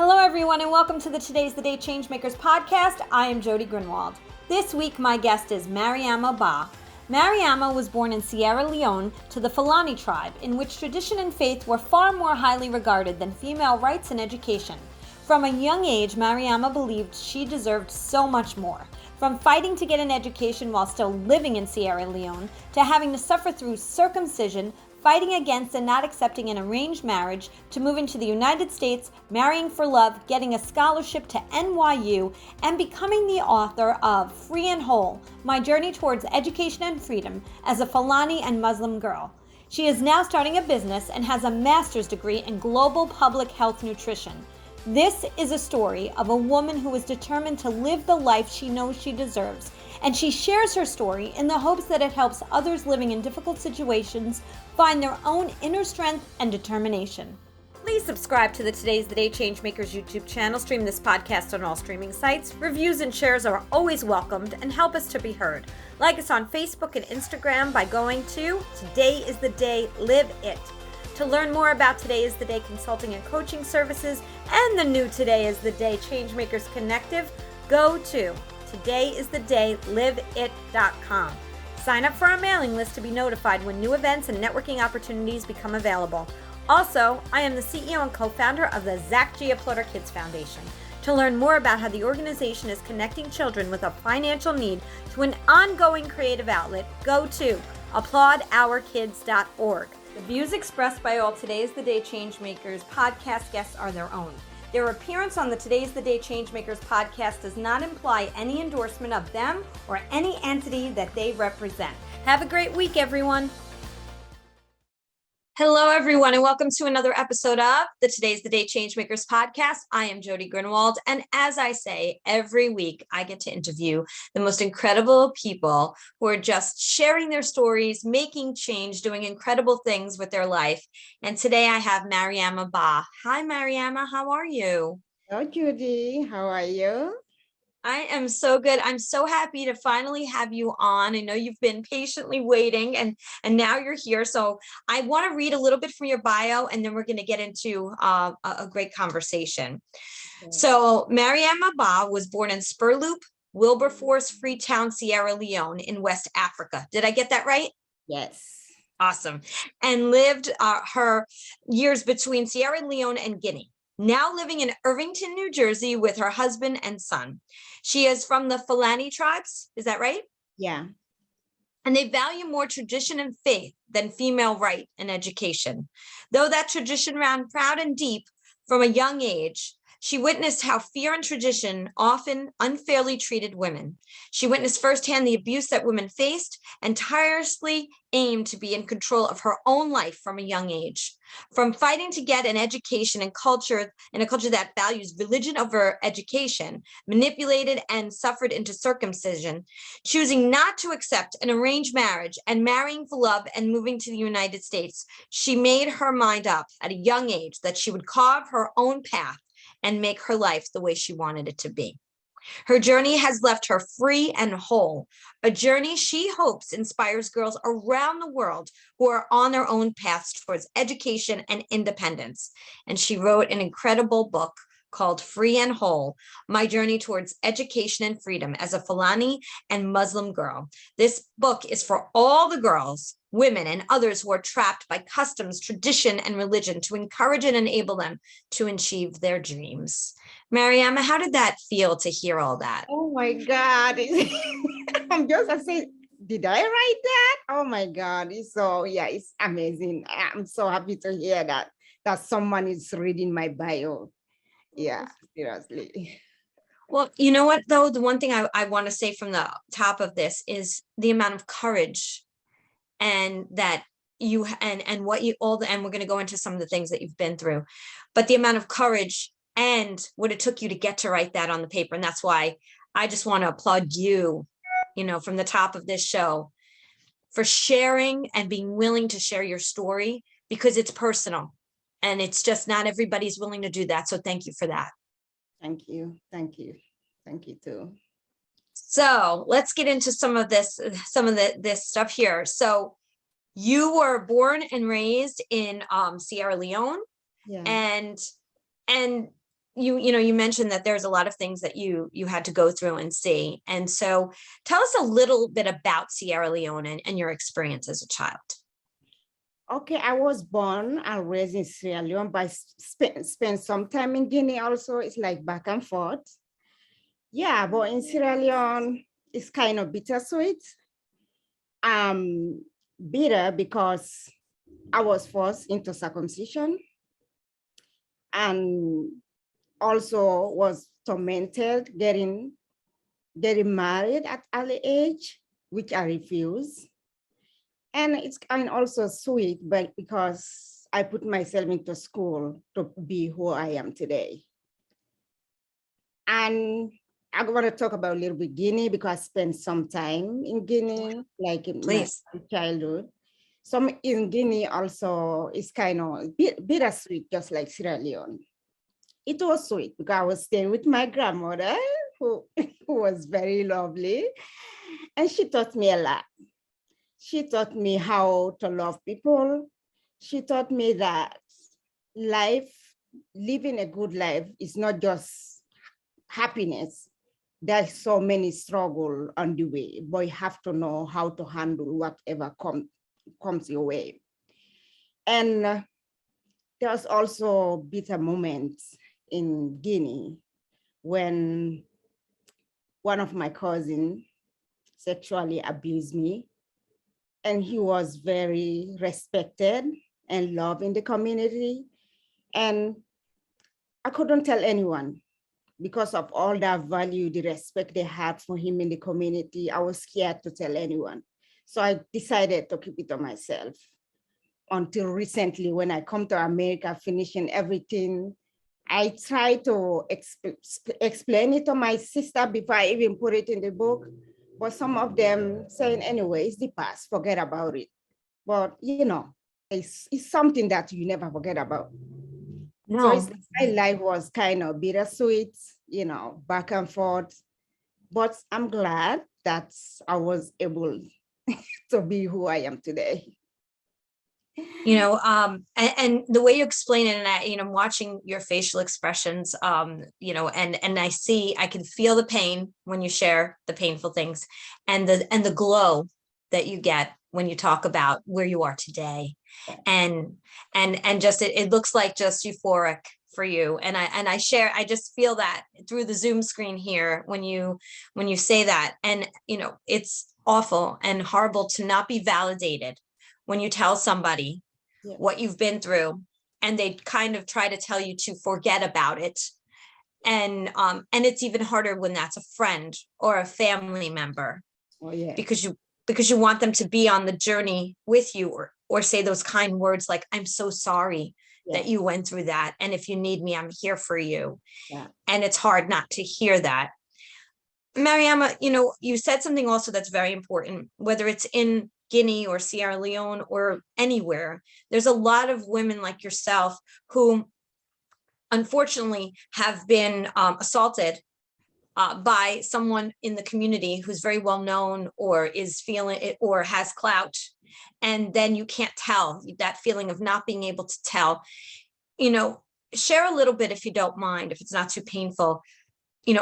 Hello, everyone, and welcome to the Today's the Day Changemakers Podcast. I am Jody Grunwald. This week, my guest is Mariama Bah. Mariama was born in Sierra Leone to the Fulani tribe, in which tradition and faith were far more highly regarded than female rights and education. From a young age, Mariama believed she deserved so much more. From fighting to get an education while still living in Sierra Leone, to having to suffer through circumcision, fighting against and not accepting an arranged marriage, to moving to the United States, marrying for love, getting a scholarship to NYU, and becoming the author of Free and Whole, My Journey Towards Education and Freedom as a Fulani and Muslim Girl. She is now starting a business and has a master's degree in global public health nutrition. This is a story of a woman who is determined to live the life she knows she deserves, and she shares her story in the hopes that it helps others living in difficult situations find their own inner strength and determination. Please subscribe to the Today's the Day Changemakers YouTube channel. Stream this podcast on all streaming sites. Reviews and shares are always welcomed and help us to be heard. Like us on Facebook and Instagram by going to Today is the Day, Live It. To learn more about Today is the Day consulting and coaching services and the new Today is the Day Changemakers Connective, go to todayisthedayliveit.com. Sign up for our mailing list to be notified when new events and networking opportunities become available. Also, I am the CEO and co-founder of the Zach G. Applaudor Kids Foundation. To learn more about how the organization is connecting children with a financial need to an ongoing creative outlet, go to applaudourkids.org. The views expressed by all Today's the Day Changemakers podcast guests are their own. Their appearance on the Today's the Day Changemakers podcast does not imply any endorsement of them or any entity that they represent. Have a great week, everyone. Hello, everyone, and welcome to another episode of the Today's the Day Changemakers podcast. I am Jody Grunwald, and as I say, every week I get to interview the most incredible people who are just sharing their stories, making change, doing incredible things with their life. And today I have Mariama Bah. Hi, Mariama. How are you? Hello, Judy. How are you? I am so good. I'm so happy to finally have you on. I know you've been patiently waiting and now you're here. So I want to read a little bit from your bio and then we're going to get into a great conversation. Okay. So Mariama Bah was born in Spurloop, Wilberforce, Freetown, Sierra Leone in West Africa. Did I get that right? Yes. Awesome. And lived her years between Sierra Leone and Guinea. Now living in Irvington, New Jersey with her husband and son. She is from the Fulani Tribes. Is that right? Yeah. And they value more tradition and faith than female right and education. Though that tradition ran proud and deep from a young age, she witnessed how fear and tradition often unfairly treated women. She witnessed firsthand the abuse that women faced and tirelessly aimed to be in control of her own life from a young age. From fighting to get an education and culture in a culture that values religion over education, manipulated and suffered into circumcision, choosing not to accept an arranged marriage and marrying for love and moving to the United States, she made her mind up at a young age that she would carve her own path and make her life the way she wanted it to be. Her journey has left her free and whole, a journey she hopes inspires girls around the world who are on their own paths towards education and independence. And she wrote an incredible book called Free and Whole, My Journey Towards Education and Freedom as a Fulani and Muslim Girl. This book is for all the girls, women, and others who are trapped by customs, tradition, and religion to encourage and enable them to achieve their dreams. Mariama, how did that feel to hear all that? Oh my God. I'm just saying, did I write that? Oh my God. It's amazing. I'm so happy to hear that someone is reading my bio. Yeah, seriously. Well, you know what, though? The one thing I want to say from the top of this is the amount of courage and that you and what you all the, and we're going to go into some of the things that you've been through, but the amount of courage and what it took you to get to write that on the paper. And that's why I just want to applaud you, from the top of this show for sharing and being willing to share your story, because it's personal and it's just not everybody's willing to do that. So thank you for that. Thank you. Thank you. Thank you too. So let's get into some of this stuff here. So you were born and raised in Sierra Leone, yeah. and you mentioned that there's a lot of things that you had to go through and see. And so tell us a little bit about Sierra Leone and your experience as a child. Okay, I was born and raised in Sierra Leone, but spent some time in Guinea also. It's like back and forth. Yeah, but in Sierra Leone, it's kind of bittersweet. Bitter because I was forced into circumcision and also was tormented getting married at early age, which I refused. And it's kind of also sweet, but because I put myself into school to be who I am today. And I want to talk about a little bit Guinea because I spent some time in Guinea, like in my childhood. Some in Guinea also is kind of bittersweet, just like Sierra Leone. It was sweet because I was staying with my grandmother, who was very lovely, and she taught me a lot. She taught me how to love people. She taught me that living a good life is not just happiness. There's so many struggles on the way, but you have to know how to handle whatever comes your way. And there's also bitter moments in Guinea when one of my cousins sexually abused me, and he was very respected and loved in the community. And I couldn't tell anyone because of all that value, the respect they had for him in the community. I was scared to tell anyone. So I decided to keep it to myself until recently when I come to America, finishing everything. I tried to explain it to my sister before I even put it in the book, but some of them saying, anyway, it's the past, forget about it. But it's something that you never forget about. No. So my life was kind of bittersweet, back and forth. But I'm glad that I was able to be who I am today. And the way you explain it, and I'm watching your facial expressions, and I can feel the pain when you share the painful things, and the glow that you get when you talk about where you are today, and just it looks like just euphoric for you. And I just feel that through the Zoom screen here when you say that, and it's awful and horrible to not be validated when you tell somebody what you've been through, and they kind of try to tell you to forget about it. And it's even harder when that's a friend or a family member, because you want them to be on the journey with you, or say those kind words like, I'm so sorry that you went through that. And if you need me, I'm here for you. Yeah. And it's hard not to hear that. Mariama, you said something also that's very important, whether it's in Guinea or Sierra Leone or anywhere, there's a lot of women like yourself who unfortunately have been assaulted by someone in the community who's very well known or is feeling it or has clout. And then you can't tell, that feeling of not being able to tell. Share a little bit, if you don't mind, if it's not too painful,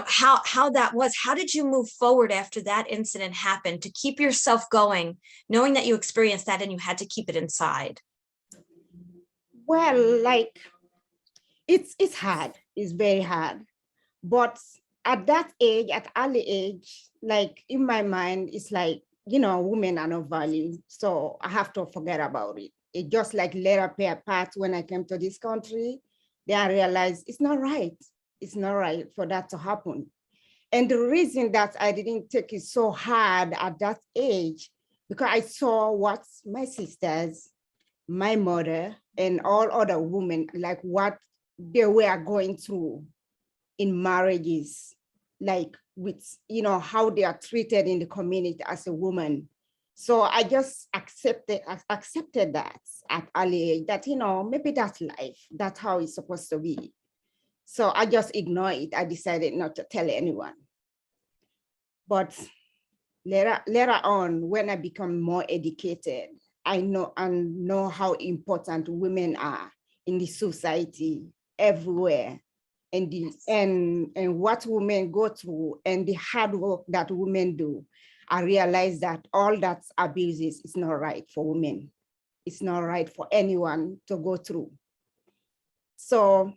how that was. How did you move forward after that incident happened to keep yourself going, knowing that you experienced that and you had to keep it inside? Well, it's hard. It's very hard. But at that age, at early age, in my mind, it's women are not valued. So I have to forget about it. It just later pay apart when I came to this country. Then I realized it's not right. It's not right for that to happen. And the reason that I didn't take it so hard at that age, because I saw what my sisters, my mother, and all other women, what they were going through in marriages, with, how they are treated in the community as a woman. So I just accepted that at early age, that, maybe that's life. That's how it's supposed to be. So I just ignored it. I decided not to tell anyone. But later on, when I become more educated, I know how important women are in the society everywhere. and what women go through and the hard work that women do, I realized that all that abuses is not right for women. It's not right for anyone to go through. So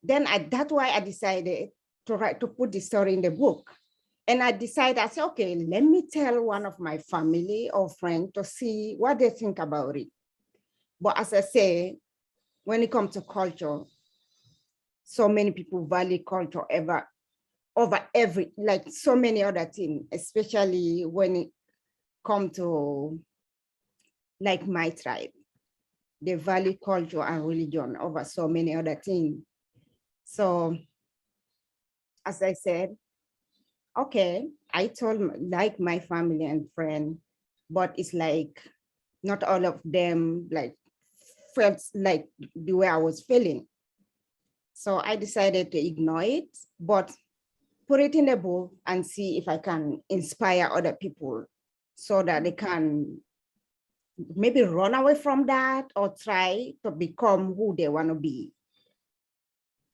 then that's why I decided to put the story in the book. And I decided, I said, okay, let me tell one of my family or friends to see what they think about it. But as I say, when it comes to culture, so many people value culture over every, like so many other things, especially when it comes to like my tribe. They value culture and religion over so many other things. So as I said, okay, I told like my family and friend, but it's like not all of them like felt like the way I was feeling. So I decided to ignore it, but put it in the book and see if I can inspire other people so that they can maybe run away from that or try to become who they want to be.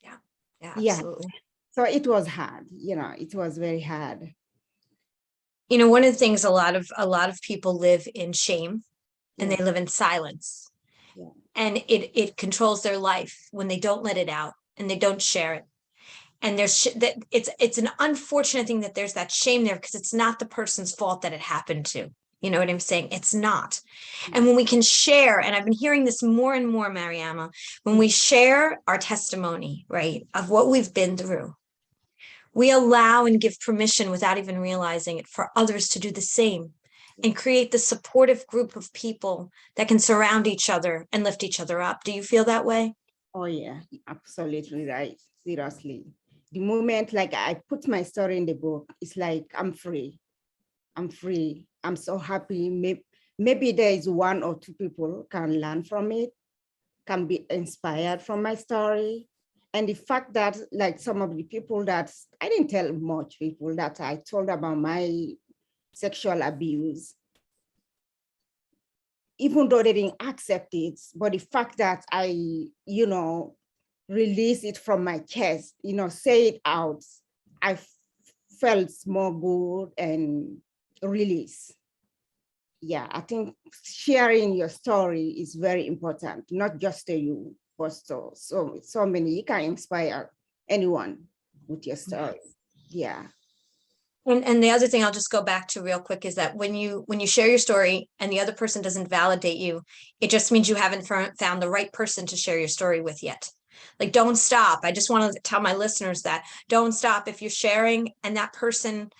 Yeah, absolutely. So it was hard, it was very hard. One of the things a lot of people live in shame and they live in silence. Yeah. And it controls their life when they don't let it out and they don't share it. And there's that it's an unfortunate thing that there's that shame there because it's not the person's fault that it happened to. You know what I'm saying? It's not. And when we can share, and I've been hearing this more and more, Mariama, when we share our testimony, right, of what we've been through, we allow and give permission without even realizing it for others to do the same and create the supportive group of people that can surround each other and lift each other up. Do you feel that way? Oh yeah, absolutely right. Seriously. The moment like I put my story in the book, it's like I'm free. I'm free. I'm so happy. Maybe there is one or two people can learn from it, can be inspired from my story. And the fact that like some of the people that I didn't tell much people that I told about my sexual abuse, even though they didn't accept it, but the fact that I, release it from my chest, say it out, I felt more good and release. Yeah, I think sharing your story is very important, not just to you, but so many. You can inspire anyone with your story. Yeah. And the other thing I'll just go back to real quick is that when you share your story and the other person doesn't validate you, it just means you haven't found the right person to share your story with yet. Like, don't stop. I just want to tell my listeners that don't stop. If you're sharing and that person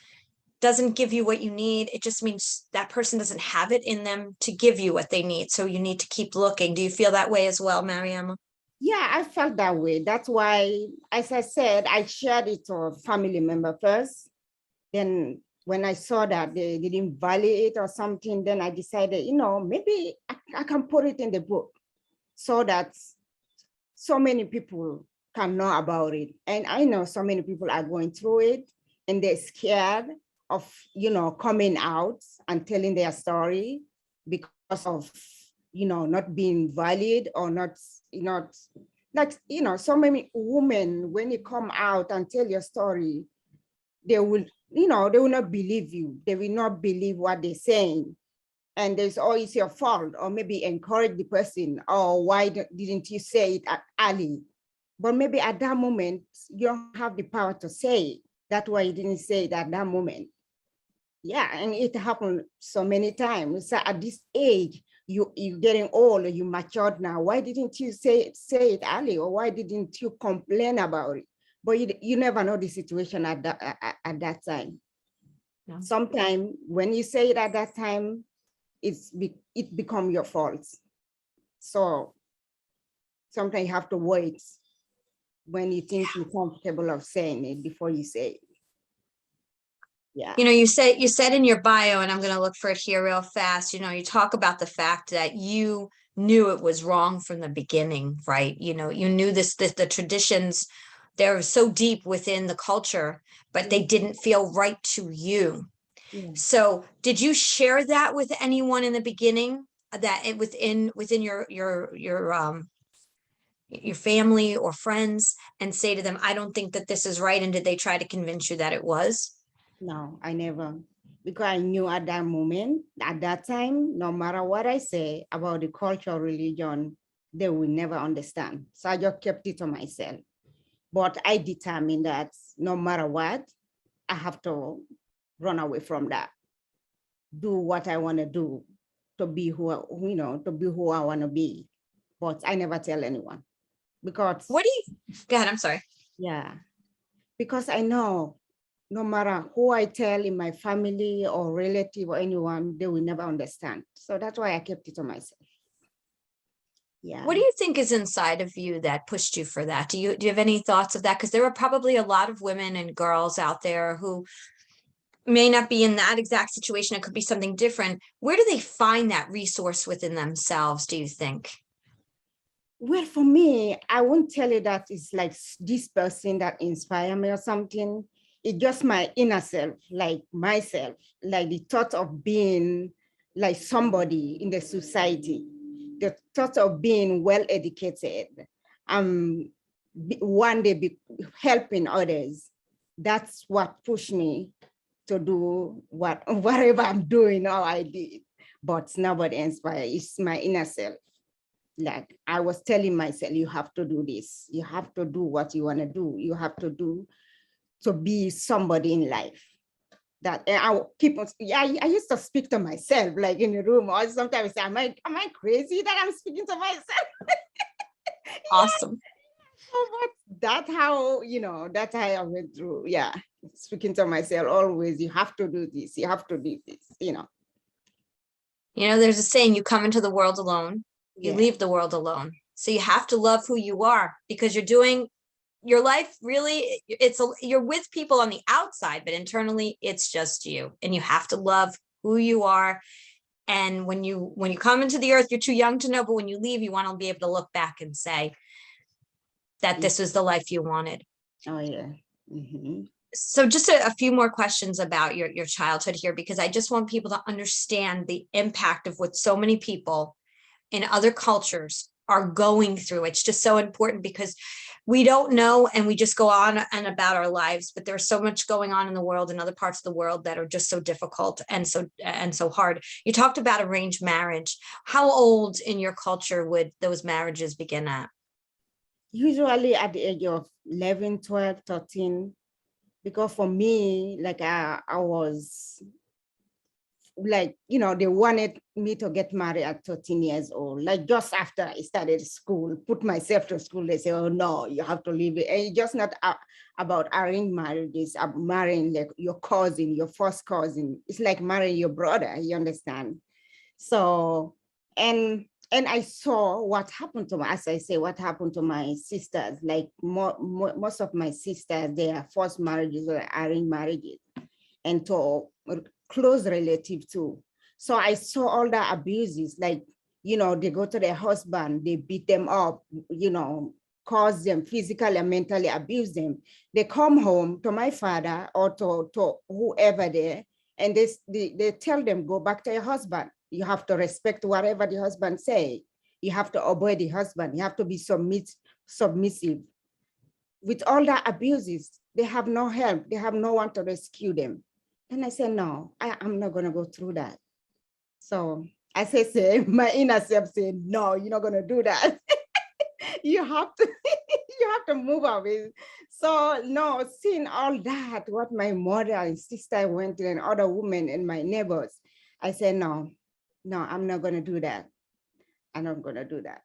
doesn't give you what you need, it just means that person doesn't have it in them to give you what they need. So you need to keep looking. Do you feel that way as well, Mariama? Yeah, I felt that way. That's why, as I said, I shared it to a family member first. Then when I saw that they didn't value it or something, then I decided, maybe I can put it in the book so that so many people can know about it. And I know so many people are going through it and they're scared of, coming out and telling their story because of, not being valued or not, like, so many women, when you come out and tell your story, they will, they will not believe you. They will not believe what they're saying. And there's always your fault, or maybe encourage the person, or why didn't you say it early? But maybe at that moment, you don't have the power to say it. That's why you didn't say it at that moment. Yeah, and it happened so many times. So at this age, you're getting old, you matured now. Why didn't you say it early, or why didn't you complain about it? But you never know the situation at that time. Yeah. Sometimes when you say it at that time, it become your fault. So sometimes you have to wait when you think you're comfortable of saying it before you say it. Yeah. You said in your bio, and I'm going to look for it here real fast. You talk about the fact that you knew it was wrong from the beginning, right? You knew the traditions, they're so deep within the culture, but they didn't feel right to you. Yeah. So did you share that with anyone in the beginning, that it within your your family or friends and say to them, I don't think that this is right? And did they try to convince you that it was? No, I never, because I knew at that moment, at that time, no matter what I say about the culture, religion, they will never understand. So I just kept it to myself. But I determined that no matter what, I have to run away from that. Do what I want to do to be to be who I want to be. But I never tell anyone because. What do you, go ahead, I'm sorry. Yeah, because I know no matter who I tell in my family or relative or anyone, they will never understand. So that's why I kept it to myself. Yeah. What do you think is inside of you that pushed you for that? Do you have any thoughts of that? Because there are probably a lot of women and girls out there who may not be in that exact situation. It could be something different. Where do they find that resource within themselves, do you think? Well, for me, I won't tell you that it's like this person that inspired me or something. It's just my inner self, like myself, like the thought of being like somebody in the society, the thought of being well-educated, one day be helping others. That's what pushed me to do whatever I'm doing or I did. But nobody inspired. It's my inner self. Like I was telling myself, you have to do this. You have to do what you want to do. You have to do to be somebody in life. That and I keep on. Yeah, I used to speak to myself, like in the room, or sometimes say, "Am I crazy that I'm speaking to myself?" Awesome. But that's how That's how I went through. Yeah, speaking to myself always. You have to do this. You have to do this. There's a saying: you come into the world alone, you leave the world alone. So you have to love who you are because you're doing your life really, you're with people on the outside, but internally it's just you, and you have to love who you are. And when you come into the earth, you're too young to know, but when you leave, you want to be able to look back and say that this was the life you wanted. Oh yeah. Mm-hmm. So just a few more questions about your childhood here, because I just want people to understand the impact of what so many people in other cultures are going through. It's just so important because we don't know and we just go on and about our lives, but there's so much going on in the world and other parts of the world that are just so difficult and so hard. You talked about arranged marriage. How old in your culture would those marriages begin at? Usually at the age of 11, 12, 13, because for me, like I was like, they wanted me to get married at 13 years old. Like just after I started school, put myself to school, they say, oh no, you have to leave it. And it's just not about arranged marriages, marrying like your cousin, your first cousin. It's like marrying your brother, you understand? So, and I saw what happened to what happened to my sisters. Like most of my sisters, their first marriages were arranged marriages. And to close relative too. So I saw all the abuses, like, they go to their husband, they beat them up, cause them physically and mentally abuse them. They come home to my father or to whoever there, and they tell them, go back to your husband. You have to respect whatever the husband say. You have to obey the husband. You have to be submissive. With all the abuses, they have no help. They have no one to rescue them. And I said, no, I'm not going to go through that. So I say, my inner self said, no, you're not going to do that. you have to move away. So no, seeing all that, what my mother and sister went through and other women and my neighbors, I said, no, I'm not going to do that. I'm not going to do that.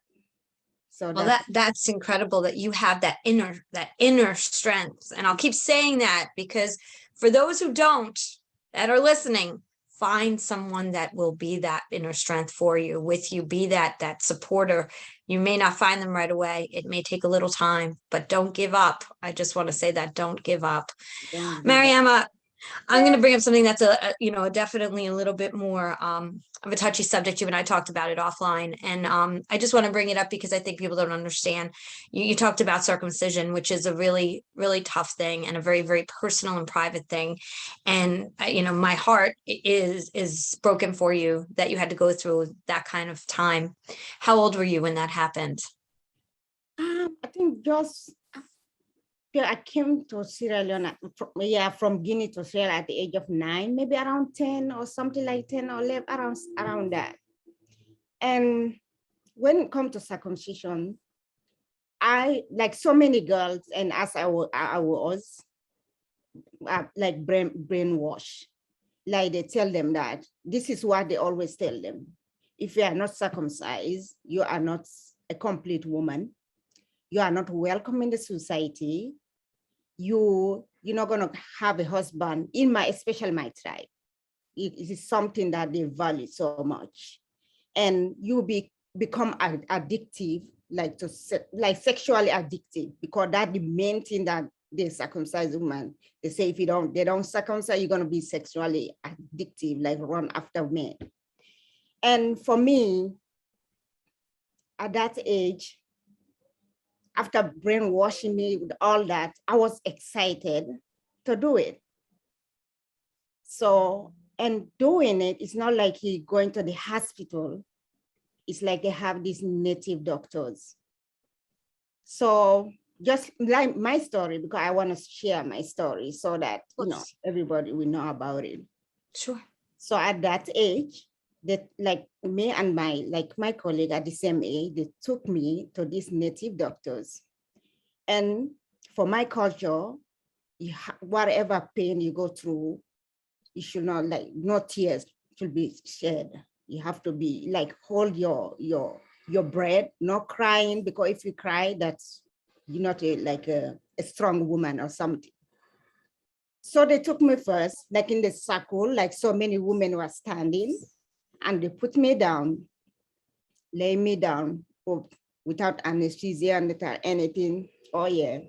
So that's incredible that you have that inner strength. And I'll keep saying that because for those who don't, that are listening, find someone that will be that inner strength for you, with you, be that supporter. You may not find them right away. It may take a little time, but don't give up. I just want to say that, don't give up. Mariama, I'm going to bring up something that's definitely a little bit more of a touchy subject. You and I talked about it offline, and I just want to bring it up because I think people don't understand. You talked about circumcision, which is a really, really tough thing and a very, very personal and private thing. And my heart is broken for you that you had to go through that kind of time. How old were you when that happened? I think just I came to Sierra Leone, from Guinea to Sierra at the age of 9, maybe around 10 or something like 10 or 11, around that. And when it comes to circumcision, I, like so many girls, and as I was like brainwashed. Like they tell them that this is what they always tell them. If you are not circumcised, you are not a complete woman. You are not welcome in the society. You're not going to have a husband, especially my tribe. It is something that they value so much. And you become addictive, like sexually addictive, because that's the main thing that they circumcise women. They say if they don't circumcise, you're going to be sexually addictive, like run after men. And for me, at that age, after brainwashing me with all that, I was excited to do it. So, and doing it, it's not like you going to the hospital. It's like they have these native doctors. So just like my story, because I want to share my story so that, everybody will know about it. Sure. So at that age, that like me and my colleague at the same age, they took me to these native doctors. And for my culture, whatever pain you go through, you should not, like, no tears should be shed. You have to be like, hold your breath, not crying, because if you cry, that's, you're not a strong woman or something. So they took me first, like in the circle, like so many women were standing, and they put me down, lay me down without anesthesia and without anything. Oh yeah.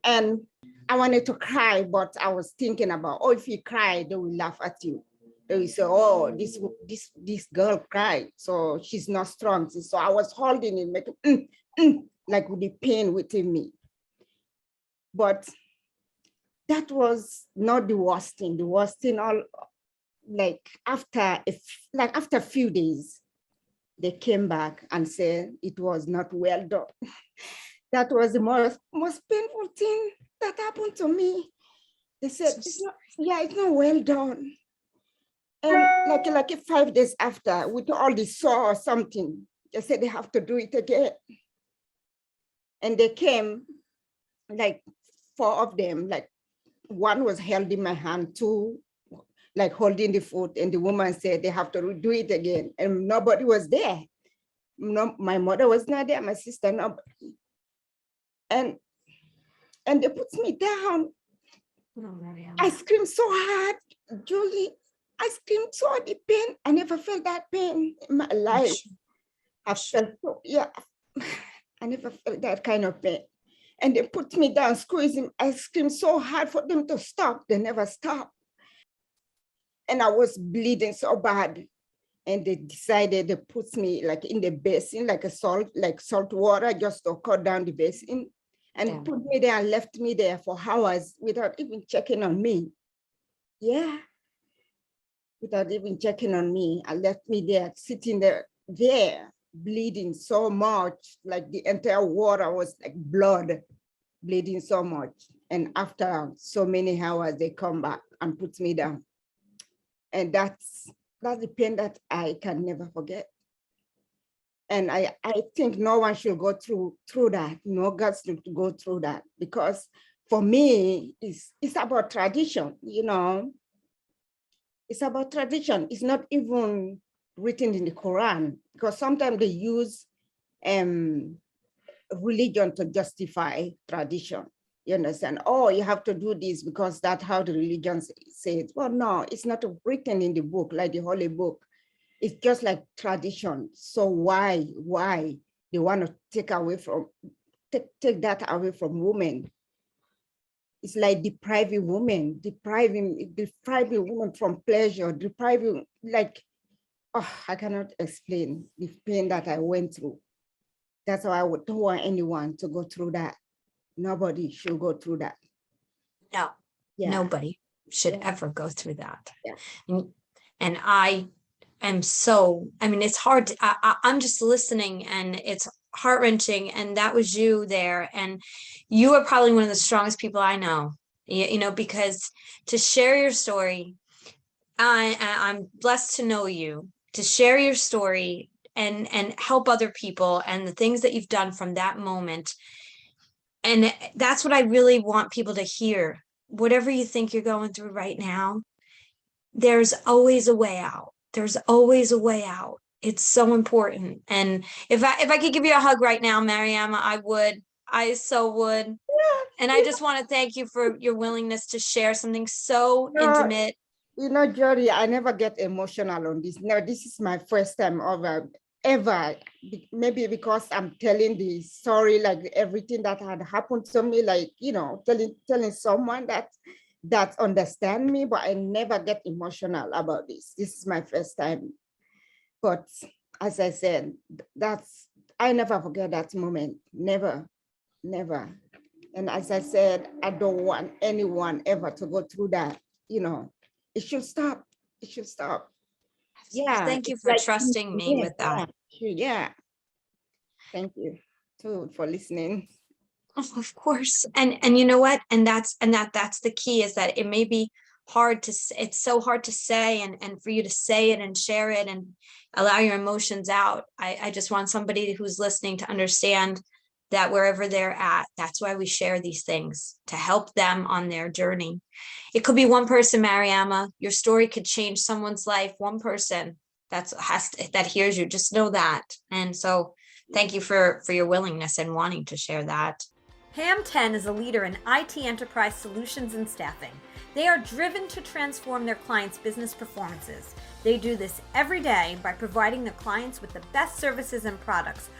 And I wanted to cry, but I was thinking about, if you cry, they will laugh at you. They will say, oh, this girl cried, so she's not strong. So I was holding it, making like with the pain within me. But that was not the worst thing. The worst thing, after a few days, they came back and said it was not well done. That was the most painful thing that happened to me. They said, it's not well done. And like 5 days after, with all the sore or something, they said they have to do it again. And they came, like 4 of them, like one was held in my hand, 2 like holding the foot, and the woman said they have to do it again, and nobody was there. No, my mother was not there, my sister, nobody. And they put me down. I screamed so hard, Julie. I screamed so hard, the pain. I never felt that pain in my life. I felt I never felt that kind of pain. And they put me down, squeezing. I screamed so hard for them to stop. They never stopped. And I was bleeding so bad. And they decided to put me like in the basin, like salt water, just to cut down the basin. And put me there and left me there for hours without even checking on me. Yeah. Without even checking on me. I left me there, sitting there, bleeding so much, like the entire water was like blood, bleeding so much. And after so many hours, they come back and put me down. And that's the pain that I can never forget. And I think no one should go through that. No girls should go through that, because for me, it's about tradition, It's about tradition. It's not even written in the Quran, because sometimes they use religion to justify tradition. You understand? Oh, you have to do this because that's how the religion says. Well, no, it's not written in the book, like the Holy Book. It's just like tradition. So why they want to take that away from women? It's like depriving women from pleasure, depriving, like, I cannot explain the pain that I went through. That's why I don't want anyone to go through that. Nobody should go through that. No, nobody should ever go through that. Yeah. And I am so, it's hard. I'm just listening, and heart-wrenching. And that was you there. And you are probably one of the strongest people I know, because to share your story, I'm blessed to know you, to share your story and help other people and the things that you've done from that moment. And that's what I really want people to hear. Whatever you think you're going through right now, there's always a way out. There's always a way out. It's so important. And if I could give you a hug right now, Mariama, I would. I so would. Yeah, And I just want to thank you for your willingness to share something so intimate. Jody, I never get emotional on this. No, this is my first time ever. Maybe because I'm telling the story, like everything that had happened to me, like, telling someone that understand me, but I never get emotional about this. This is my first time. But as I said, I never forget that moment. Never, never. And as I said, I don't want anyone ever to go through that. It should stop. It should stop. Yeah. Thank you for trusting me with that. Yeah. Thank you too for listening. Oh, of course. And you know what? And that's the key, is that it may be hard to, it's so hard to say, and for you to say it and share it and allow your emotions out. I just want somebody who's listening to understand that wherever they're at, that's why we share these things, to help them on their journey. It could be one person, Mariama. Your story could change someone's life. One person that hears you, just know that. And so thank you for your willingness and wanting to share that. Ham 10 is a leader in IT enterprise solutions and staffing. They are driven to transform their clients' business performances. They do this every day by providing their clients with the best services and products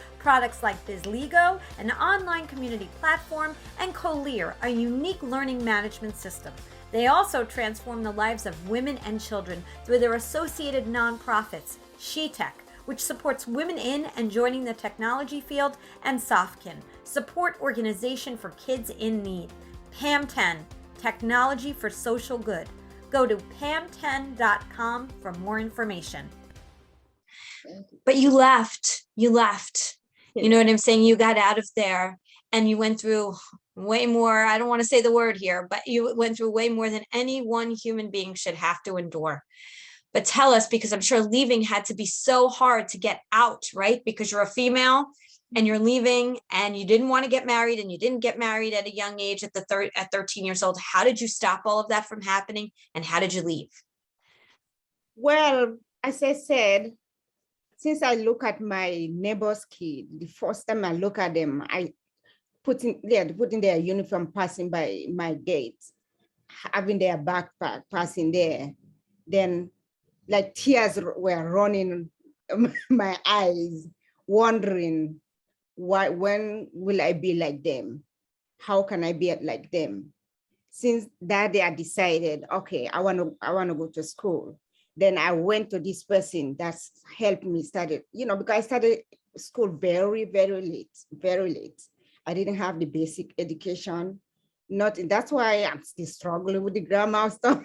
like BizLego, an online community platform, and Colear, a unique learning management system. They also transform the lives of women and children through their associated nonprofits, SheTech, which supports women in and joining the technology field, and Softkin, support organization for kids in need. Pam 10, technology for social good. Go to pam10.com for more information. But you left. You know what I'm saying? You got out of there and you went through way more. I don't want to say the word here, but you went through way more than any one human being should have to endure. But tell us, because I'm sure leaving had to be so hard to get out, right? Because you're a female and you're leaving and you didn't want to get married, and you didn't get married at a young age at 13 years old. How did you stop all of that from happening? And how did you leave? Well, as I said, since I look at my neighbor's kid, the first time I look at them, I put in their uniform, passing by my gate, having their backpack, passing there. Then like tears were running my eyes, wondering, when will I be like them? How can I be like them? Since that day I decided, okay, I want to go to school. Then I went to this person that's helped me study, because I started school very, very late. I didn't have the basic education. That's why I'm still struggling with the grammar stuff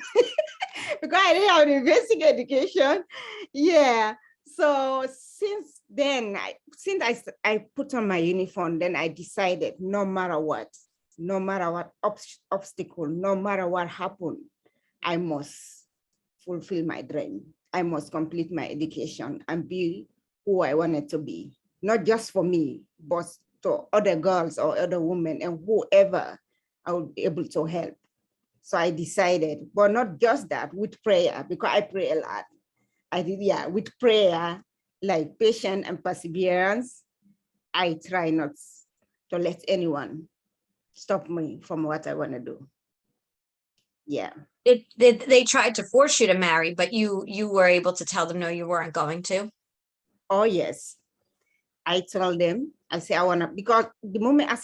because I didn't have the basic education. Yeah. So since then, I put on my uniform, then I decided no matter what obstacle, no matter what happened, I must fulfill my dream. I must complete my education and be who I wanted to be, not just for me, but to other girls or other women and whoever I would be able to help. So I decided, but not just that, with prayer, because I pray a lot. I did, with prayer, like patience and perseverance. I try not to let anyone stop me from what I want to do. Yeah. They tried to force you to marry, but you were able to tell them no, you weren't going to? Oh, yes. I told them, I say I want to, because the moment I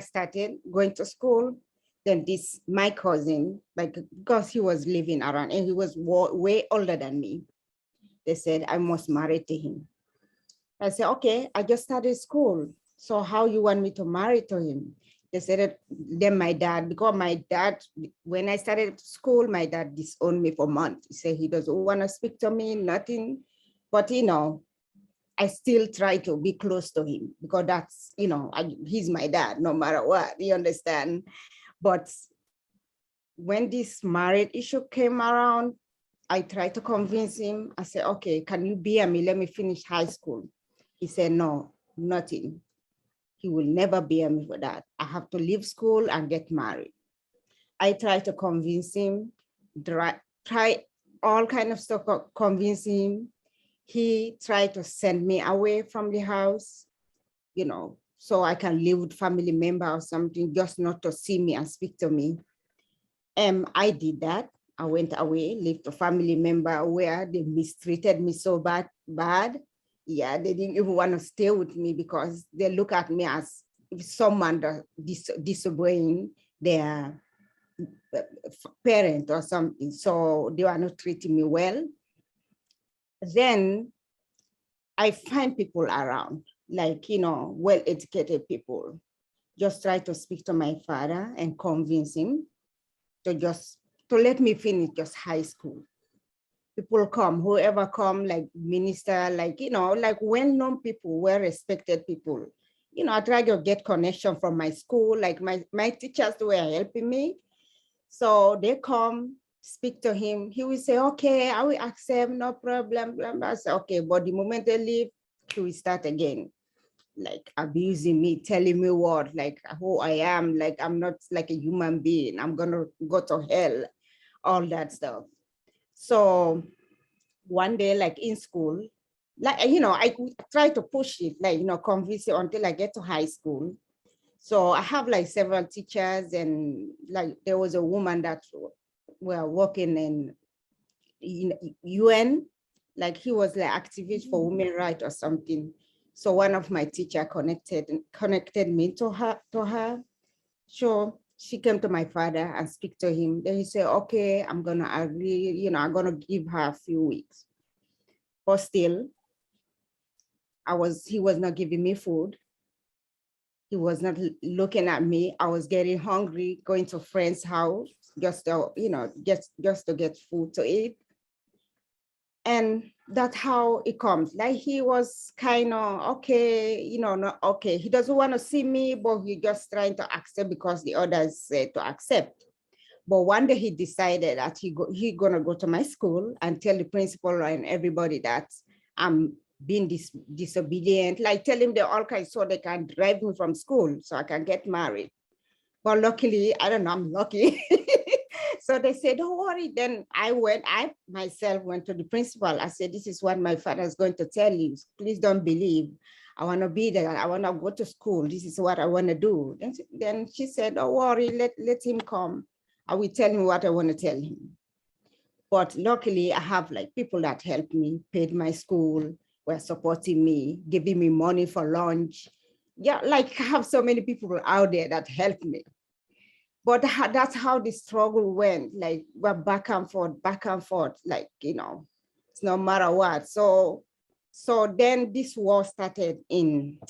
started going to school, then my cousin, because he was living around and he was way older than me, they said I must marry to him. I said, okay, I just started school. So how you want me to marry to him? They said, then my dad, because my dad, when I started school, my dad disowned me for months. He said he doesn't want to speak to me, nothing. But I still try to be close to him because that's, he's my dad, no matter what, you understand? But when this marriage issue came around, I tried to convince him. I said, okay, can you bear me? Let me finish high school. He said, no, nothing. He will never bear me for that. I have to leave school and get married. I tried to convince him, try all kind of stuff, convince him. He tried to send me away from the house, so I can live with family member or something, just not to see me and speak to me. I did that. I went away, lived a family member where they mistreated me so bad. Yeah, they didn't even want to stay with me because they look at me as if someone disobeying their parent or something. So they were not treating me well. Then I find people around, like, well-educated people. Just try to speak to my father and convince him to let me finish just high school. People come, whoever come, like minister, like well-known people, well-respected people. I try to get connection from my school, like my teachers were helping me. So they come, speak to him. He will say, okay, I will accept, no problem. Blah, blah. I say, okay, but the moment they leave, he will start again, like abusing me, telling me what, like who I am, like I'm not like a human being, I'm gonna go to hell, all that stuff. So one day, like in school, like, I try to push it, like, convince it until I get to high school. So I have like several teachers, and like there was a woman that were working in UN, like he was like activist for women rights or something. So one of my teacher connected me to her. So she came to my father and speak to him. Then he said, okay, I'm gonna agree, I'm gonna give her a few weeks. But still, he was not giving me food. He was not looking at me. I was getting hungry, going to friends' house just to, just to get food to eat. And that's how it comes. Like he was kind of okay, not okay. He doesn't want to see me, but he just trying to accept because the others said to accept. But one day he decided that he gonna go to my school and tell the principal and everybody that I'm being disobedient, like tell him the all kinds so they can drive me from school so I can get married. But luckily, I don't know, I'm lucky. So they said, don't worry. Then I myself went to the principal. I said, this is what my father is going to tell you. Please don't believe. I want to be there. I want to go to school. This is what I want to do. Then she said, don't worry, let him come. I will tell him what I want to tell him. But luckily, I have like people that helped me, paid my school, were supporting me, giving me money for lunch. Yeah, like I have so many people out there that helped me. But that's how the struggle went. Like we're back and forth, like, it's no matter what. So then this war started in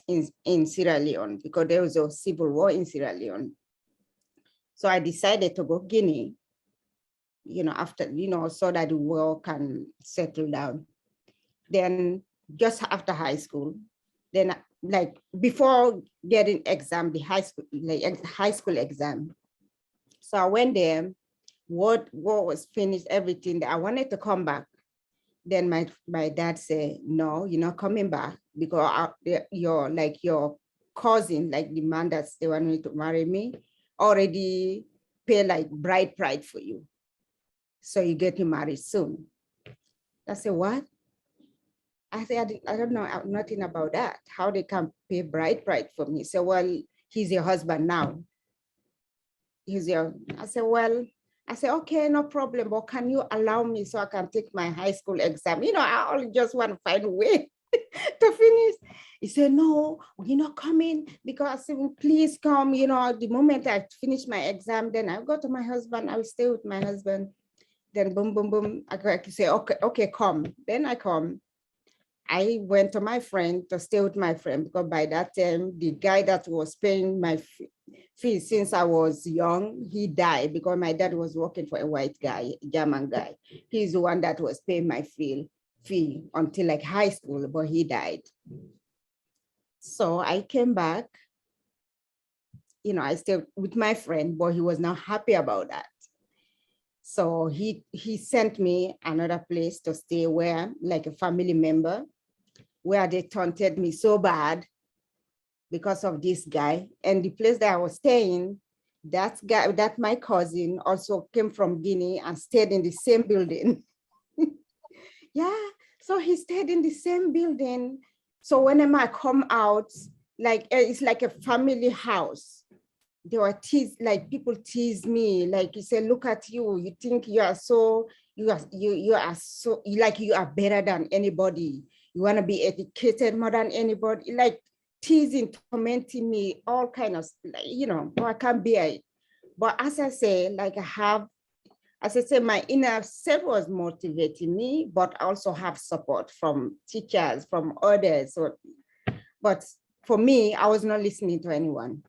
Sierra Leone because there was a civil war in Sierra Leone. So I decided to go Guinea, after, so that the war can settle down. Then just after high school, then like before getting exam, the high school exam. So I went there, war was finished, everything. I wanted to come back. Then my dad said, no, you're not coming back because your cousin, like the man that they wanted to marry me, already pay like bride price for you. So you get married soon. I said, what? I said, I don't know nothing about that. How they can pay bride price for me? So, well, he's your husband now. I said, okay, no problem, but can you allow me so I can take my high school exam? I only just want to find a way to finish. He said, no, you're not coming because I said, please come, the moment I finish my exam, then I'll go to my husband, I will stay with my husband. Then boom, boom, boom, I can say, okay, come. Then I come. I went to my friend to stay with my friend because by that time, the guy that was paying my fees since I was young, he died because my dad was working for a white guy, a German guy. He's the one that was paying my fee fee until like high school, but he died. So I came back, I stayed with my friend, but he was not happy about that. So he sent me another place to stay where, like a family member, where they taunted me so bad because of this guy. And the place that I was staying, that my cousin also came from Guinea and stayed in the same building. Yeah, so he stayed in the same building. So whenever I come out, like it's like a family house. They were people tease me, like you say, look at you, you think you are so better than anybody. You want to be educated more than anybody, like teasing, tormenting me, all kind of, I can't bear it. But as I say, my inner self was motivating me, but I also have support from teachers, from others. But for me, I was not listening to anyone.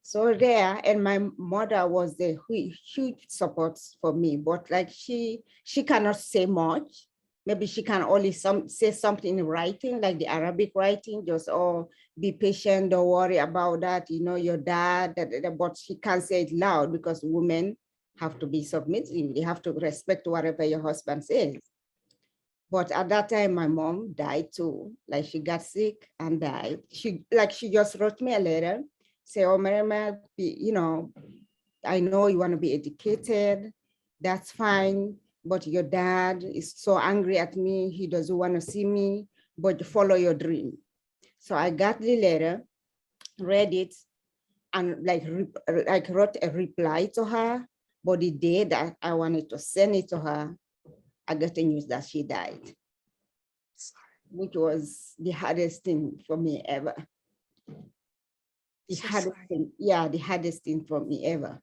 So there, and my mother was the huge support for me, but like she cannot say much. Maybe she can only say something in writing, like the Arabic writing, just, oh, be patient, don't worry about that, your dad, but she can't say it loud because women have to be submissive. They have to respect whatever your husband says. But at that time, my mom died too. Like she got sick and died. She just wrote me a letter, say, oh, Mariama, I know you want to be educated. That's fine. But your dad is so angry at me. He doesn't want to see me, but follow your dream. So I got the letter, read it, and wrote a reply to her. But the day that I wanted to send it to her, I got the news that she died, which was the hardest thing for me ever. The hardest thing for me ever.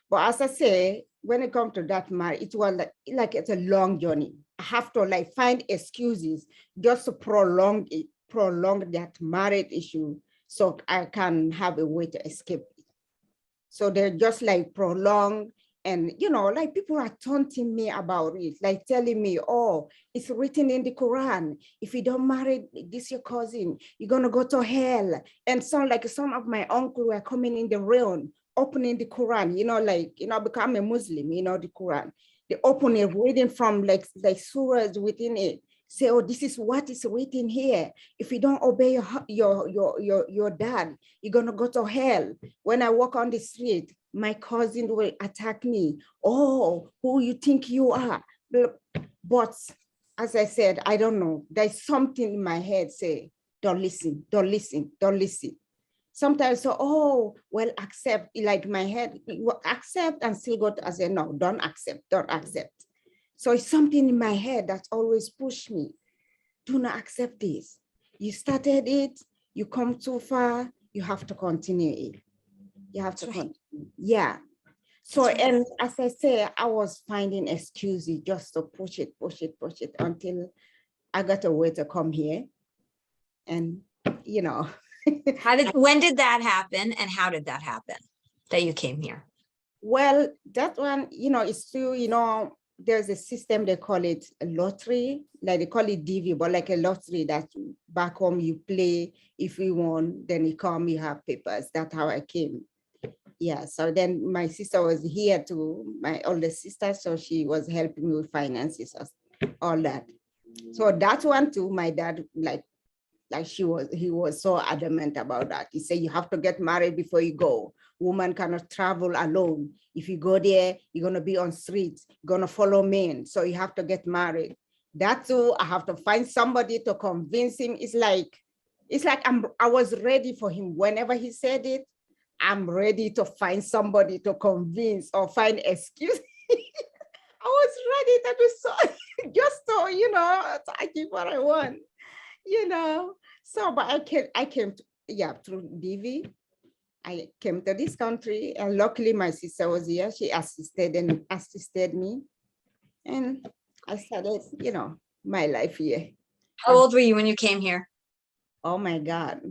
But as I say, when it comes to that marriage, it was like it's a long journey. I have to find excuses just to prolong that marriage issue so I can have a way to escape it. So they're just prolong. And, people are taunting me about it, like telling me, oh, it's written in the Quran. If you don't marry your cousin, you're going to go to hell. And some of my uncles were coming in the room, opening the Quran, become a Muslim, the Quran. They open it, reading from like surahs within it. Say, oh, this is what is written here. If you don't obey your dad, you're going to go to hell. When I walk on the street, my cousin will attack me. Oh, who you think you are? But as I said, I don't know. There's something in my head say, don't listen. Sometimes, accept, like my head, accept and still go to say, no, don't accept. So it's something in my head that's always pushed me. Do not accept this. You started it, you come too far, you have to continue it. You have to continue. Yeah. So, and as I say, I was finding excuses just to push it until I got a way to come here. And, When did that happen? And how did that happen that you came here? Well, that one, it's still, there's a system, they call it a lottery, like they call it DV, but like a lottery that back home you play. If you won, then you come, you have papers. That's how I came. Yeah, so then my sister was here too, my older sister, so she was helping me with finances, all that. So that one too, my dad, he was so adamant about that. He said, you have to get married before you go. Woman cannot travel alone. If you go there, you're going to be on streets, you're going to follow men. So you have to get married. That too, I have to find somebody to convince him. It's like I was ready for him. Whenever he said it, I'm ready to find somebody to convince or find excuse. I was ready to do so, just so, to achieve what I want, So, but I came through DV. I came to this country, and luckily my sister was here. She assisted me, and I started, my life here. How old were you when you came here? Oh my God.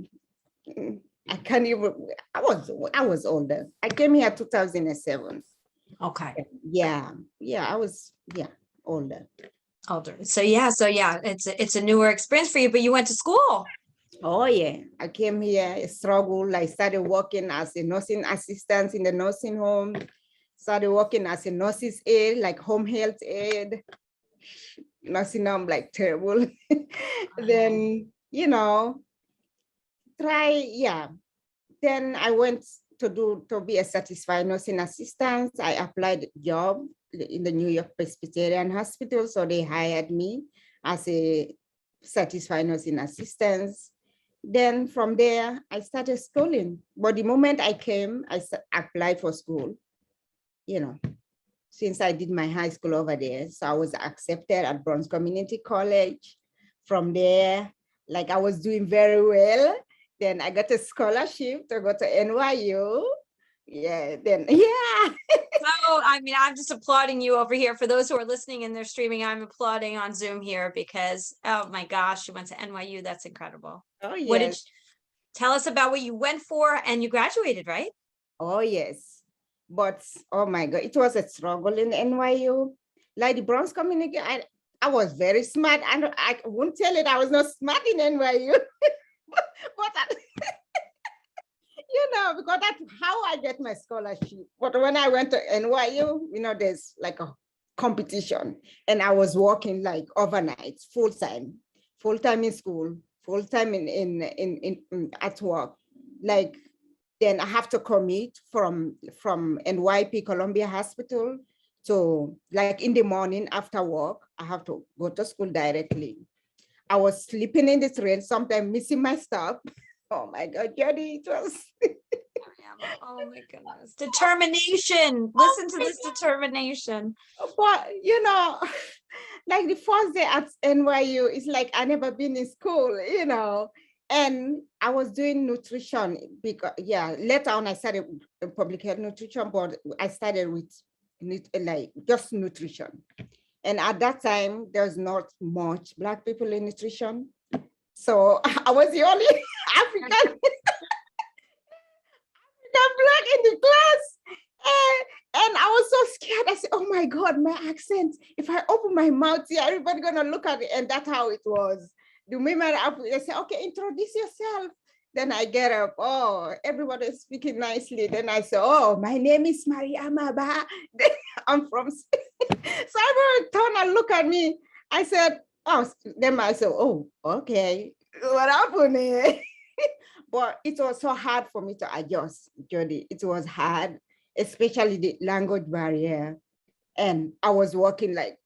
I can't even, I was older. I came here 2007. Okay. Yeah, I was older. Older. So yeah, it's a newer experience for you, but you went to school. Oh yeah, I came here, I struggled. I started working as a nursing assistant in the nursing home. Started working as a nurse's aide, like home health aide. Nursing home, like terrible. Then, Then I went to be a certified nursing assistant. I applied job in the New York Presbyterian Hospital, so they hired me as a certified nursing assistant. Then from there, I started schooling. But the moment I came, I applied for school, since I did my high school over there. So I was accepted at Bronx Community College. From there, like I was doing very well. Then I got a scholarship to go to NYU. So, I mean, I'm just applauding you over here. For those who are listening and they're streaming, I'm applauding on Zoom here because, oh my gosh, you went to NYU. That's incredible. Oh, yes. What did tell us about what you went for, and you graduated, right? Oh, yes. But, oh my God, it was a struggle in NYU. Like the Bronx community, I was very smart. And I won't tell it I was not smart in NYU. but because that's how I get my scholarship. But when I went to NYU, there's like a competition, and I was working like overnight, full time in school, full time in at work. Like then I have to commute from NYP Columbia Hospital to, like, in the morning after work, I have to go to school directly. I was sleeping in the train, sometimes missing my stop. Oh my God, Jody, it was. Oh my goodness. Determination. Listen to this determination. But, like the first day at NYU, it's like I never been in school, and I was doing nutrition because, later on I started public health nutrition, but I started with just nutrition. And at that time, there's not much Black people in nutrition. So I was the only African Black in the class. And I was so scared. I said, oh my God, my accent. If I open my mouth here, everybody gonna look at it. And that's how it was. The moment they say, okay, introduce yourself. Then I get up, oh, everybody is speaking nicely. Then I say, oh, my name is Mariama Bah. I'm from, so everyone turned and look at me. I said, oh, then I said, oh, okay, what happened here? But it was so hard for me to adjust, Jody. It was hard, especially the language barrier. And I was working like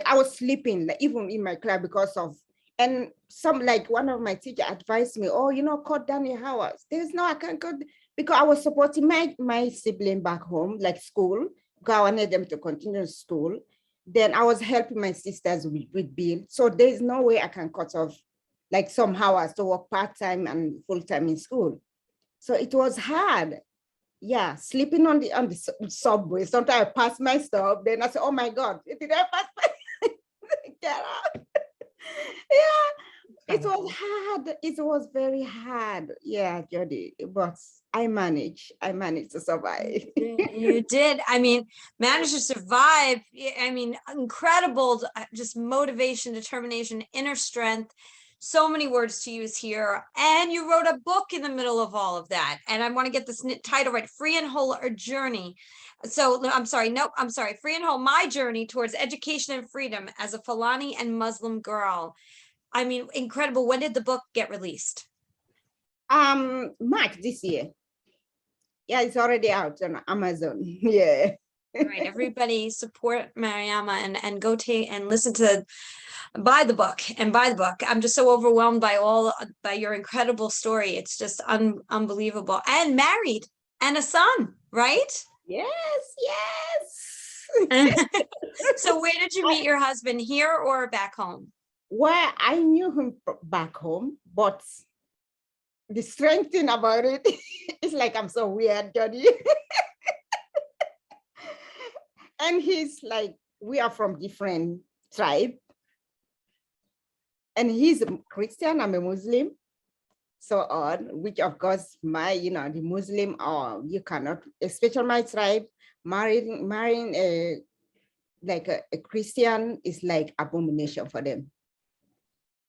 I was sleeping, like even in my class because of, and one of my teachers advised me, oh, cut down your hours. I can't cut, because I was supporting my sibling back home, like school, because I wanted them to continue school. Then I was helping my sisters with bills. So there's no way I can cut off like some hours to work part-time and full-time in school. So it was hard. Yeah, sleeping on the subway. Sometimes I pass my stop, then I say, oh my God, did I pass my get out? Yeah, it was hard. It was very hard. Yeah, Jody, but I managed to survive. You did. I mean, managed to survive. I mean, incredible, just motivation, determination, inner strength. So many words to use here. And you wrote a book in the middle of all of that. And I want to get this title right, Free and Whole, a Journey. So I'm sorry, Free and Whole, My Journey Towards Education and Freedom as a Fulani and Muslim Girl. I mean, incredible. When did the book get released? March this year. Yeah, it's already out on Amazon. Yeah. All right, everybody support Mariama and go take and listen to, buy the book. I'm just so overwhelmed by your incredible story. It's just unbelievable. And married and a son, right? Yes. So where did you meet your husband, here or back home? Well, I knew him back home, but the strange thing about it is like I'm so weird, Jody. And he's like, we are from different tribe. And he's a Christian, I'm a Muslim. so on, which of course the Muslim, or you cannot, especially my tribe, marrying a Christian is like abomination for them.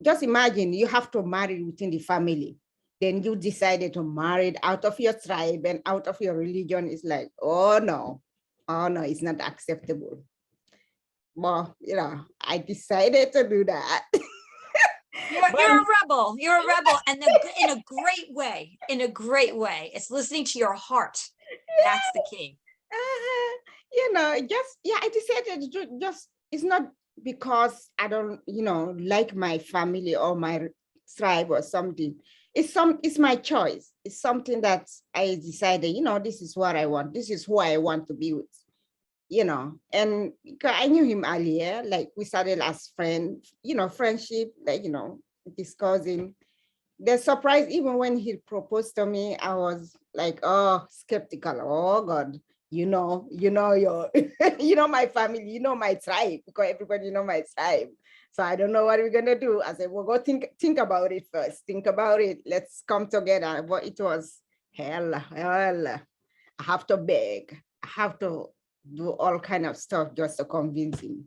Just imagine you have to marry within the family. Then you decided to marry out of your tribe and out of your religion. It's like, oh no, it's not acceptable. Well, I decided to do that. You're a rebel. You're a rebel, and in a great way. In a great way. It's listening to your heart. That's the key. I decided to just. It's not because I don't, like my family or my tribe or something. It's my choice. It's something that I decided. This is what I want. This is who I want to be with. And I knew him earlier, like we started as friends, friendship, discussing. The surprise, even when he proposed to me, I was like, oh, skeptical. Oh God, your, my family, my tribe, because everybody my tribe. So I don't know what we're gonna do. I said, well, go think about it first. Think about it. Let's come together. But it was hell. I have to beg. I have to do all kind of stuff just to convince him.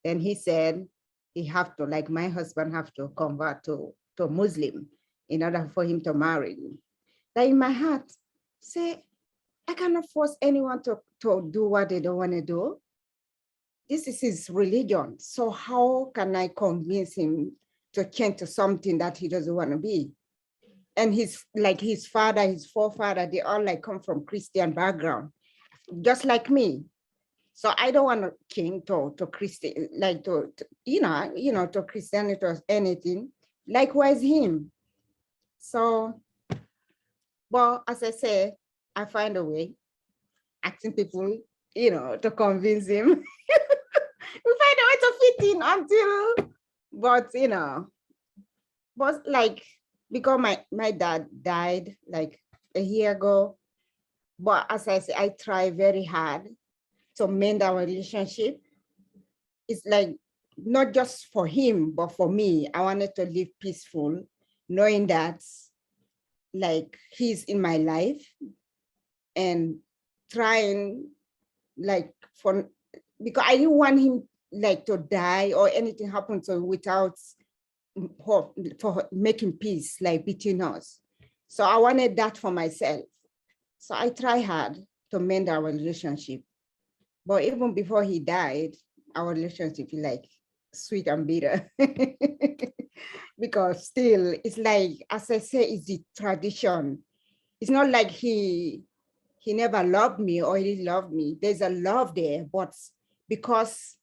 Then he said he have to, like my husband, have to convert to Muslim in order for him to marry me. That in my heart, say, I cannot force anyone to do what they don't want to do. This is his religion. So how can I convince him to change to something that he doesn't want to be? And his father, his forefather, they all come from Christian background, just like me. So I don't want to change to Christian, to Christianity or anything. Likewise him. So, well, as I say, I find a way, asking people, to convince him. We find a way to fit in until, because my dad died like a year ago. But as I say, I try very hard to mend our relationship. It's like not just for him, but for me. I wanted to live peaceful, knowing that he's in my life, and trying because I didn't want him to die or anything happen to him without for making peace between us. So I wanted that for myself. So I try hard to mend our relationship. But even before he died, our relationship is sweet and bitter. Because still, it's as I say, it's the tradition. It's not like he never loved me or he loved me. There's a love there, but because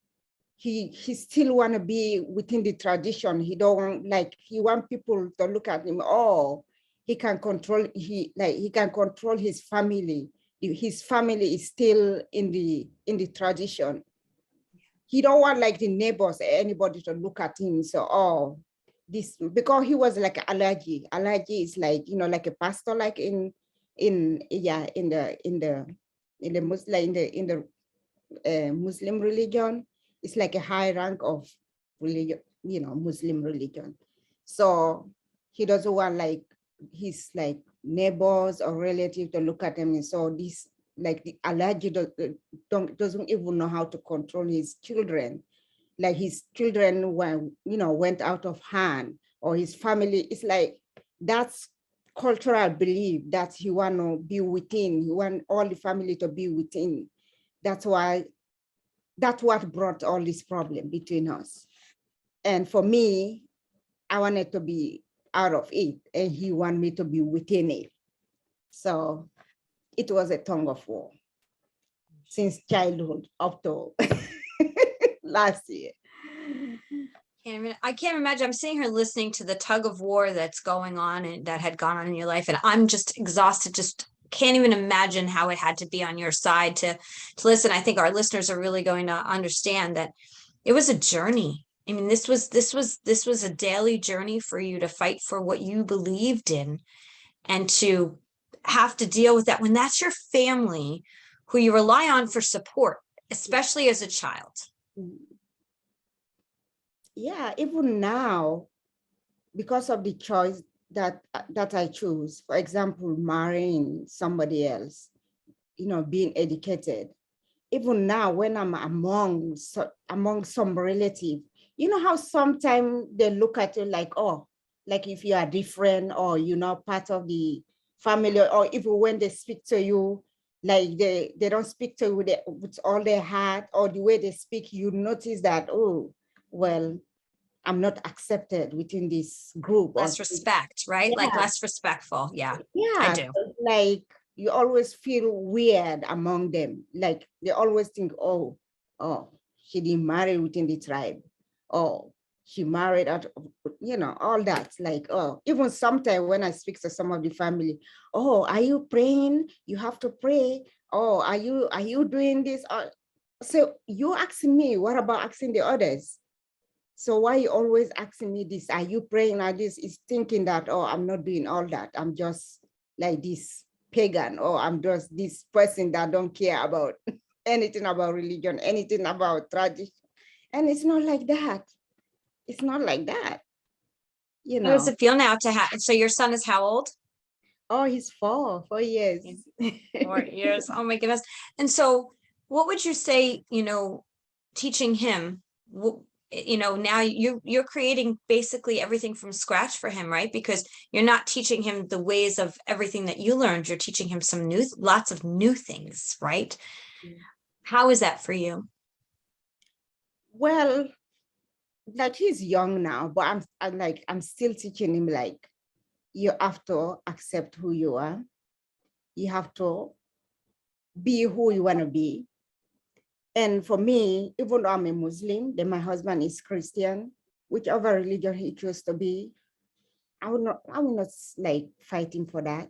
he still want to be within the tradition, he don't he want people to look at him, oh, he can control his family. His family is still in the tradition. He don't want the neighbors, anybody to look at him. So, this, because he was allergy. Allergy is like a pastor, in the Muslim religion. It's like a high rank of religion, Muslim religion. So he doesn't want his neighbors or relatives to look at him. And so this the allergy doesn't even know how to control his children. His children went out of hand, or his family. It's that's cultural belief that he want to be within. He want all the family to be within. That's what brought all this problem between us. And for me, I wanted to be out of it, and he wanted me to be within it. So it was a tug of war since childhood up to last year. I can't imagine. I'm sitting here listening to the tug of war that's going on and that had gone on in your life, and I'm just exhausted. Just can't even imagine how it had to be on your side to listen. I think our listeners are really going to understand that it was a journey. I mean, this was a daily journey for you to fight for what you believed in, and to have to deal with that when that's your family who you rely on for support, especially as a child. Yeah, even now, because of the choice that I choose. For example, marrying somebody else, being educated. Even now, when I'm among some relative, you know how sometimes they look at you like, oh, like if you are different or you're not part of the family, or even when they speak to you, like they don't speak to you with all their heart, or the way they speak, you notice that, oh, well, I'm not accepted within this group. Less respect, right? Like Yeah. less respectful. Yeah, I Yeah, do. like you always feel weird among them. Like they always think, oh, she didn't marry within the tribe. Oh, she married out of, all that. Like, oh, even sometimes when I speak to some of the family, oh, are you praying? You have to pray. Oh, are you doing this? So you asking me, what about asking the others? So why you always asking me this? Are you praying like this? Is thinking that, oh, I'm not doing all that. I'm just like this pagan, or I'm just this person that don't care about anything about religion, anything about tradition. And it's not like that. It's not like that. How does it feel now to have? So your son is how old? Oh, he's 4 years. 4 years. Oh my goodness. And so what would you say, teaching him, now you're creating basically everything from scratch for him, right? Because you're not teaching him the ways of everything that you learned. You're teaching him lots of new things, right? How is that for you? Well, like he's young now, but I'm still teaching him, like, you have to accept who you are. You have to be who you want to be. And for me, even though I'm a Muslim, then my husband is Christian, whichever religion he chose to be, I will not like fighting for that.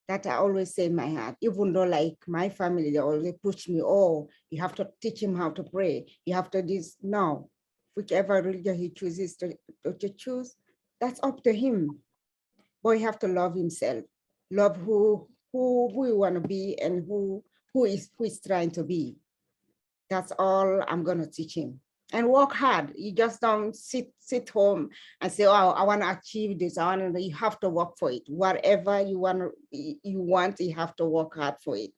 That I always say in my heart, even though like my family, they always push me, oh, you have to teach him how to pray. You have to this. No, whichever religion he chooses to choose, that's up to him. But he have to love himself, love who he want to be, and who is trying to be. That's all I'm gonna teach him. And work hard. You just don't sit home and say, oh, I want to achieve this. You have to work for it. Whatever you want, you have to work hard for it.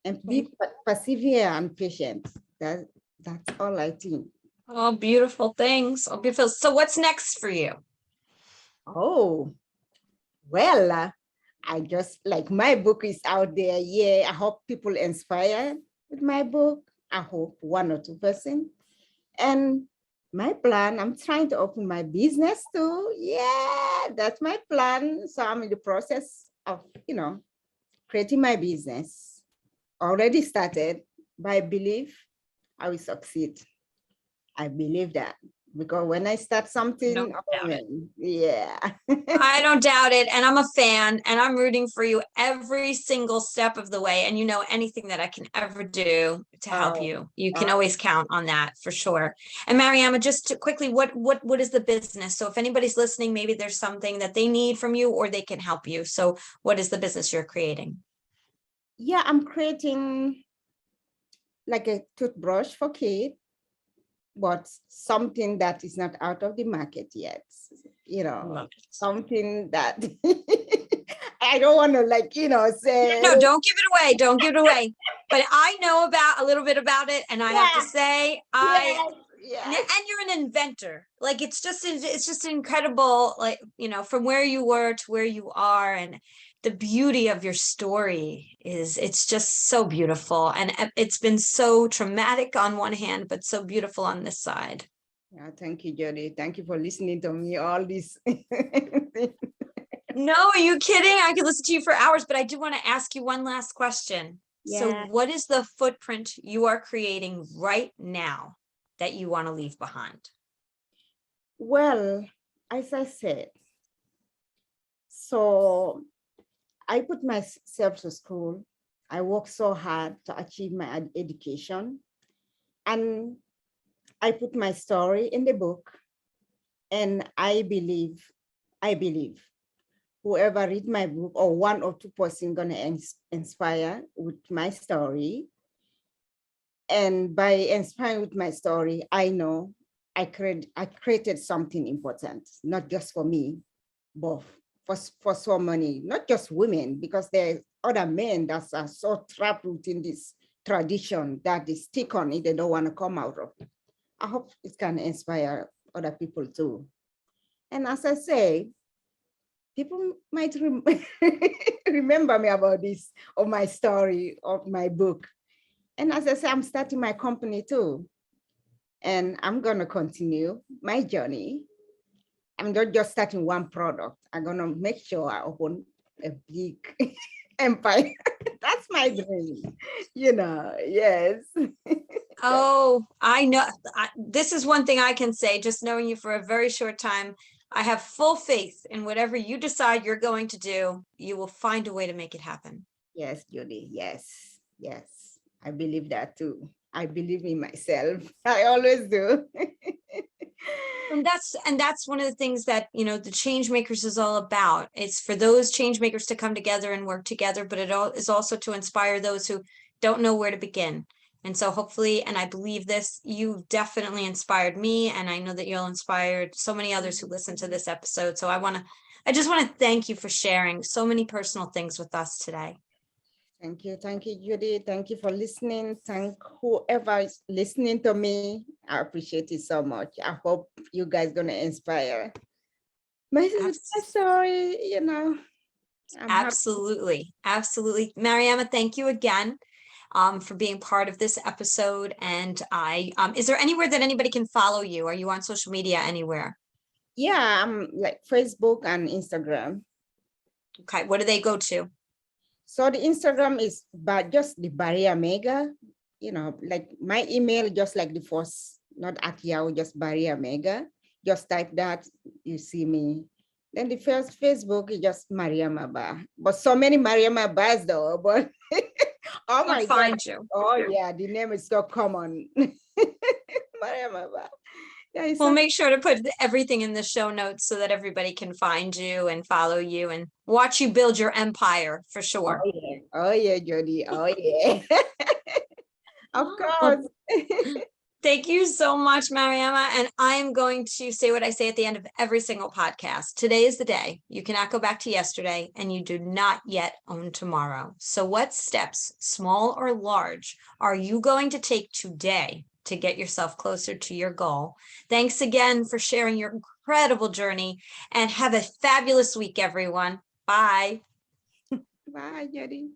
And be persevere and patient. That's all I think. Oh, beautiful things. Oh, beautiful. So what's next for you? Oh, well, I just like my book is out there. Yeah, I hope people inspire with my book. I hope 1 or 2%. And my plan, I'm trying to open my business too. Yeah, that's my plan. So I'm in the process of, creating my business. Already started, but I believe I will succeed. I believe that. Because when I start something, yeah. I don't doubt it. And I'm a fan, and I'm rooting for you every single step of the way. And anything that I can ever do to help you, you can always count on that for sure. And Mariama, just quickly, what is the business? So if anybody's listening, maybe there's something that they need from you or they can help you. So what is the business you're creating? Yeah, I'm creating like a toothbrush for kids, but something that is not out of the market yet. Something that I don't want to say. No, don't give it away. Don't give it away. But I know a little bit about it, and I have to say, and you're an inventor. Like it's just incredible. Like from where you were to where you are, and the beauty of your story it's just so beautiful, and it's been so traumatic on one hand, but so beautiful on this side. Yeah, thank you, Jody. Thank you for listening to me. All this. No, are you kidding? I could listen to you for hours, but I do want to ask you one last question. Yeah. So what is the footprint you are creating right now that you want to leave behind? Well, as I said, so I put myself to school. I worked so hard to achieve my education. And I put my story in the book. And I believe whoever read my book, or 1 or 2% gonna inspire with my story. And by inspiring with my story, I know I created something important, not just for me, both for so many, not just women, because there are other men that are so trapped within this tradition that they stick on it, they don't want to come out of it. I hope it can inspire other people too. And as I say, people might remember me about this, or my story, or my book. And as I say, I'm starting my company too. And I'm going to continue my journey. I'm not just starting one product. I'm going to make sure I open a big empire. That's my dream, yes. Oh, I know. This is one thing I can say, just knowing you for a very short time. I have full faith in whatever you decide you're going to do, you will find a way to make it happen. Yes, Judy. Yes. Yes. I believe that too. I believe in myself. I always do. And that's one of the things that, the Changemakers is all about. It's for those Changemakers to come together and work together, but it is also to inspire those who don't know where to begin. And so hopefully, and I believe this, you definitely inspired me, and I know that you'll inspire so many others who listen to this episode. So I just want to thank you for sharing so many personal things with us today. Thank you, Judy. Thank you for listening. Thank whoever is listening to me. I appreciate it so much. I hope you guys gonna inspire. My story, Absolutely. Mariama, thank you again for being part of this episode. And is there anywhere that anybody can follow you? Are you on social media anywhere? Yeah, I'm like Facebook and Instagram. Okay, what do they go to? So the Instagram is just the Barrier Mega, like my email, just like the first, not at Yahoo, just Barrier Mega. Just type that, you see me. Then the first Facebook is just Mariama Bah. But so many Mariama Bahs though, but oh my God. Find you. Oh yeah, the name is so common. Mariama Bah. Yeah, we'll make sure to put everything in the show notes so that everybody can find you and follow you and watch you build your empire for sure. Oh yeah, Jody. Oh yeah. Of course. Thank you so much, Mariama. And I am going to say what I say at the end of every single podcast. Today is the day. You cannot go back to yesterday, and you do not yet own tomorrow. So what steps, small or large, are you going to take today to get yourself closer to your goal? Thanks again for sharing your incredible journey, and have a fabulous week, everyone. Bye. Bye, Jody.